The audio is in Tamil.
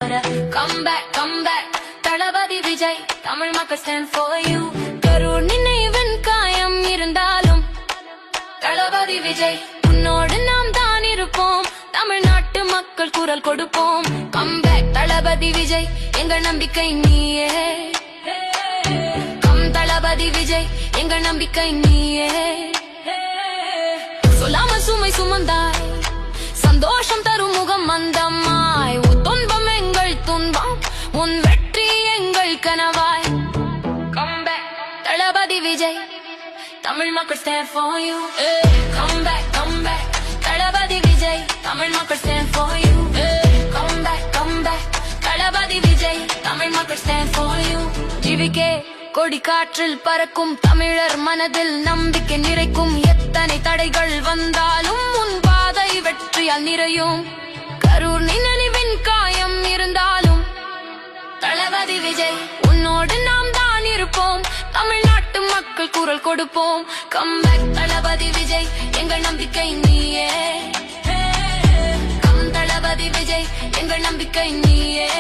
come back தளபதி விஜய் தமிழ் மக்கள் stand for you கரூர் நினைவின் காயம் இருந்தாலும் தளபதி விஜய் உன்னோடு நாம் தான் இருப்போம் தமிழ்நாட்டு மக்கள் குரல் கொடுப்போம் come back தளபதி விஜய் எங்கள் நம்பிக்கை நீயே தளபதி விஜய் எங்கள் நம்பிக்கை நீயே சொல்லாம சுமை சுமந்தாய் சந்தோஷம் தரும் முகம் மந்தமாய் துன்பம் எங்கள் துன்பம் உன் வெற்றி எங்கள் கனவாய் come back தளபதி விஜய் தமிழ் மக்கள் stand for you come back தளபதி விஜய் தமிழ் மக்கள் stand for you come back தளபதி விஜய் தமிழ் மக்கள் stand for you ஜிவிகே கொடி காற்றில் பறக்கும் தமிழர் மனதில் நம்பிக்கை நிறைக்கும் எத்தனை தடைகள் வந்தாலும் உன் பாதை வெற்றியால் நிறையும் கரூர் நினைவின் காயம் இருந்தாலும் தளபதி விஜய் உன்னோடு நாம் தான் இருப்போம் தமிழ்நாட்டு மக்கள் குரல் கொடுப்போம் come back தளபதி விஜய் எங்கள் நம்பிக்கை நீயே தளபதி விஜய் எங்கள் நம்பிக்கை நீயே